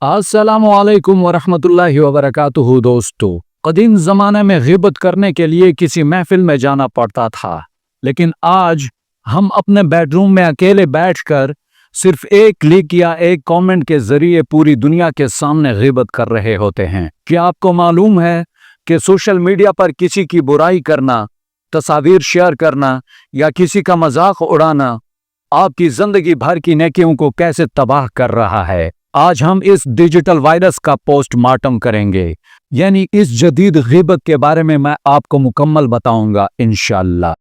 अस्सलामु अलैकुम वरहमतुल्लाहि वबरकातुहू। दोस्तों, कदीम ज़माने में ग़ीबत करने के लिए किसी महफ़िल में जाना पड़ता था, लेकिन आज हम अपने बेडरूम में अकेले बैठकर सिर्फ एक क्लिक या एक कमेंट के ज़रिए पूरी दुनिया के सामने ग़ीबत कर रहे होते हैं। क्या आपको मालूम है कि सोशल मीडिया पर किसी की बुराई करना, तस्वीर शेयर करना या किसी का मजाक उड़ाना आपकी ज़िंदगी भर की नेकियों को कैसे तबाह कर रहा है? आज हम इस डिजिटल वायरस का पोस्टमार्टम करेंगे, यानी इस जदीद ग़ीबत के बारे में मैं आपको मुकम्मल बताऊंगा इंशाअल्लाह।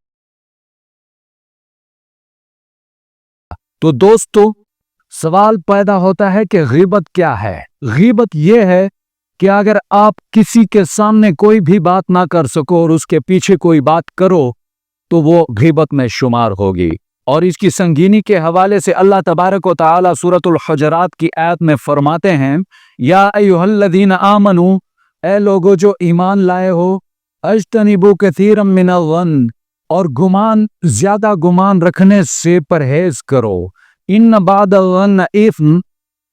तो दोस्तों, सवाल पैदा होता है कि ग़ीबत क्या है? ग़ीबत यह है कि अगर आप किसी के सामने कोई भी बात ना कर सको और उसके पीछे कोई बात करो तो वो ग़ीबत में शुमार होगी। और इसकी संगीनी के हवाले से अल्लाह तबारक व तआला सूरतुल हुजरात की आयत में फरमाते हैं, या अय्युहल्लज़ीना आमनू, ए लोगो जो ईमान लाए हो, अज्तनिबू कसीरम मिनज़्ज़न्न, और ज्यादा गुमान रखने से परहेज करो। इन्न बादज़्ज़न्न इस्म,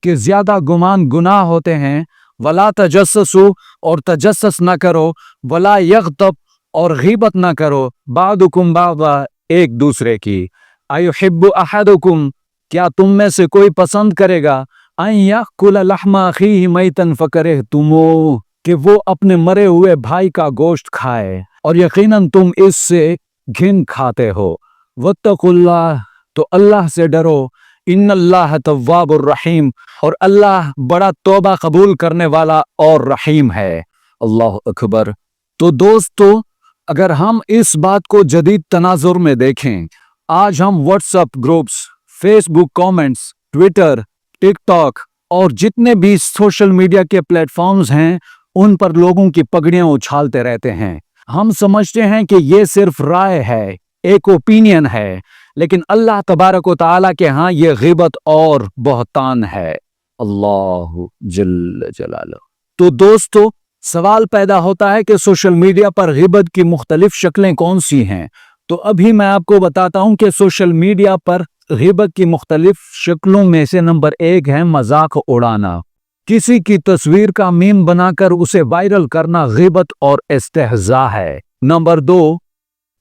कि ज्यादा गुमान गुनाह होते हैं। वला तजस्ससू, और तजस्सस न करो। वला यग़्तब, और ग़ीबत न करो। बादुकुम बाज़ा, एक दूसरे की। अयुहिब्बु अहदुकुम, क्या तुम में से कोई पसंद करेगा, अन याकुल लहमा अखीहि मैतन फकरिहतुमूह, कि वो अपने मरे हुए भाई का गोश्त खाए और यकीनन तुम इससे घिन खाते हो। वत्तकुल्लाह, तो अल्लाह से डरो। इन्नल्लाह तव्वाबुर रहीम, और अल्लाह बड़ा तौबा कबूल करने वाला और रहीम है। अल्लाह अकबर। तो दोस्तों, अगर हम इस बात को जदीद तनाजुर में देखें, आज हम WhatsApp groups, Facebook comments, Twitter, TikTok और जितने भी सोशल मीडिया के प्लेटफॉर्म्स हैं उन पर लोगों की पगड़ियां उछालते रहते हैं। हम समझते हैं कि ये सिर्फ राय है, एक ओपिनियन है, लेकिन अल्लाह तबारक व तआला के यहाँ ये ग़ीबत और बहतान है। अल्लाह जल्ल जलालुहु। तो दोस्तों, सवाल पैदा होता है कि सोशल मीडिया पर ग़ीबत की मुख्तलिफ शक्लें कौन सी हैं। तो अभी मैं आपको बताता हूं कि सोशल मीडिया पर ग़ीबत की मुख्तलिफ शक्लों में से नंबर 1 है मजाक उड़ाना। किसी की तस्वीर का मीम बनाकर उसे वायरल करना ग़ीबत और इस्तेहज़ा है। नंबर 2,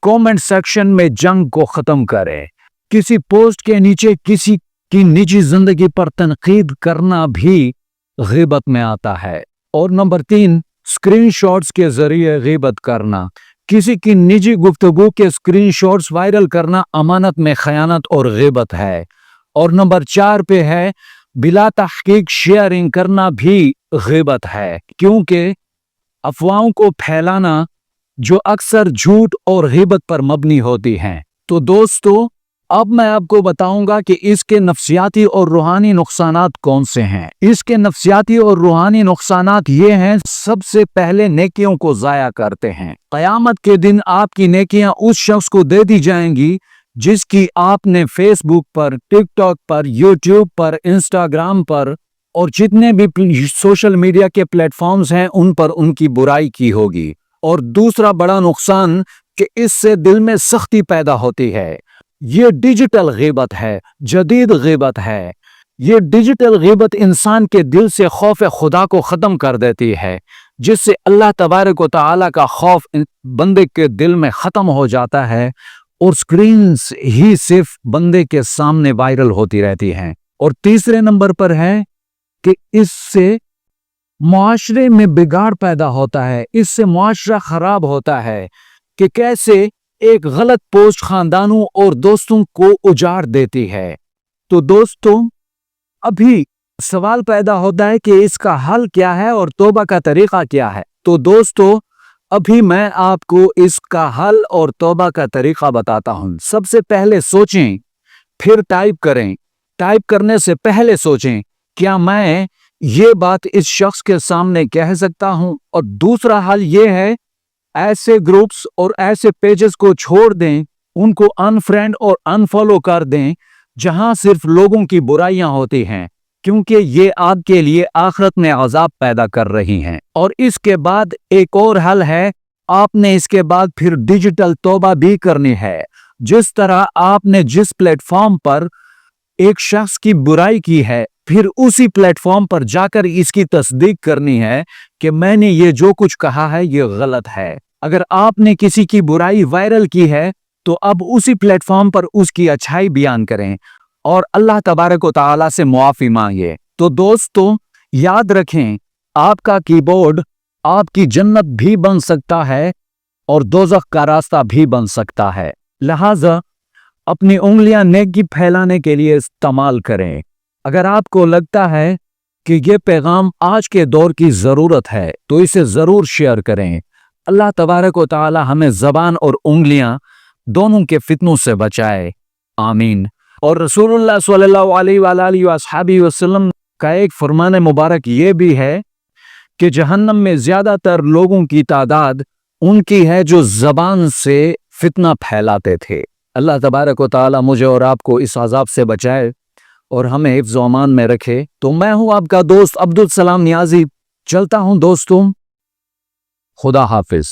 कमेंट सेक्शन में जंग को ख़त्म करें। किसी पोस्ट के नीचे किसी की निजी जिंदगी पर तनकीद करना भी ग़ीबत में आता है। और नंबर 3, स्क्रीनशॉट्स के ज़रिए ग़ीबत करना। किसी की निजी गुफ्तगू के स्क्रीनशॉट्स वायरल करना अमानत में खयानत और ग़ीबत है। और नंबर 4 पे है बिला तहकीक शेयरिंग करना भी ग़ीबत है, क्योंकि अफवाहों को फैलाना जो अक्सर झूठ और ग़ीबत पर मबनी होती हैं। तो दोस्तों, अब मैं आपको बताऊंगा कि इसके नफ्सियाती और रूहानी नुकसानात कौन से हैं। इसके नफ्सियाती और रूहानी नुकसानात ये हैं, सबसे पहले नेकियों को ज़ाया करते हैं। क़यामत के दिन आपकी नेकियां उस शख्स को दे दी जाएंगी जिसकी आपने फेसबुक पर, टिकटॉक पर, यूट्यूब पर, इंस्टाग्राम पर और जितने भी सोशल मीडिया के प्लेटफॉर्म्स हैं उन पर उनकी बुराई की होगी। और दूसरा बड़ा नुकसान कि इससे दिल में सख्ती पैदा होती है। ये डिजिटल ग़ीबत है, जदीद ग़ीबत है। ये डिजिटल ग़ीबत इंसान के दिल से खौफ खुदा को ख़त्म कर देती है, जिससे अल्लाह तबारक व तआला का खौफ बंदे के दिल में ख़त्म हो जाता है और स्क्रीन्स ही सिर्फ बंदे के सामने वायरल होती रहती हैं। और तीसरे नंबर पर है कि इससे मुआशरे में बिगाड़ पैदा होता है। इससे मुआशरा ख़राब होता है कि कैसे एक गलत पोस्ट खानदानों और दोस्तों को उजाड़ देती है। तो दोस्तों, अभी सवाल पैदा होता है कि इसका हल क्या है और तौबा का तरीका क्या है। तो दोस्तों, अभी मैं आपको इसका हल और तौबा का तरीका बताता हूं। सबसे पहले सोचें, फिर टाइप करें। टाइप करने से पहले सोचें, क्या मैं ये बात इस शख्स के सामने कह सकता हूं। और दूसरा हल ये है, ऐसे ग्रुप्स और ऐसे पेजेस को छोड़ दें, उनको अनफ्रेंड और अनफॉलो कर दें जहां सिर्फ लोगों की बुराइयां होती हैं, क्योंकि ये आपके लिए आखिरत में अज़ाब पैदा कर रही हैं। और इसके बाद एक और हल है, आपने इसके बाद फिर डिजिटल तौबा भी करनी है। जिस तरह आपने जिस प्लेटफॉर्म पर एक शख्स की बुराई की है, फिर उसी प्लेटफॉर्म पर जाकर इसकी तस्दीक करनी है कि मैंने ये जो कुछ कहा है ये गलत है। अगर आपने किसी की बुराई वायरल की है तो अब उसी प्लेटफॉर्म पर उसकी अच्छाई बयान करें और अल्लाह तबारक व तआला से मुआफी मांगे। तो दोस्तों याद रखें, आपका कीबोर्ड आपकी जन्नत भी बन सकता है और दोज़ख का रास्ता भी बन सकता है। लिहाजा अपनी उंगलियां नेकी फैलाने के लिए इस्तेमाल करें। अगर आपको लगता है कि ये पैगाम आज के दौर की ज़रूरत है तो इसे ज़रूर शेयर करें। अल्लाह तबारक व तआला हमें ज़बान और उंगलियां दोनों के फितनों से बचाए, आमीन। और रसूलुल्लाह सल्लल्लाहु अलैहि वसल्लम का एक फरमान मुबारक ये भी है कि जहन्नम में ज़्यादातर लोगों की तादाद उनकी है जो ज़बान से फितना फैलाते थे। अल्लाह तबारक व तआला मुझे और आपको इस अज़ाब से बचाए और हमें हिफ्ज़ व अमान में रखे। तो मैं हूं आपका दोस्त अब्दुल सलाम नियाज़ी, चलता हूं दोस्तों, खुदा हाफिज।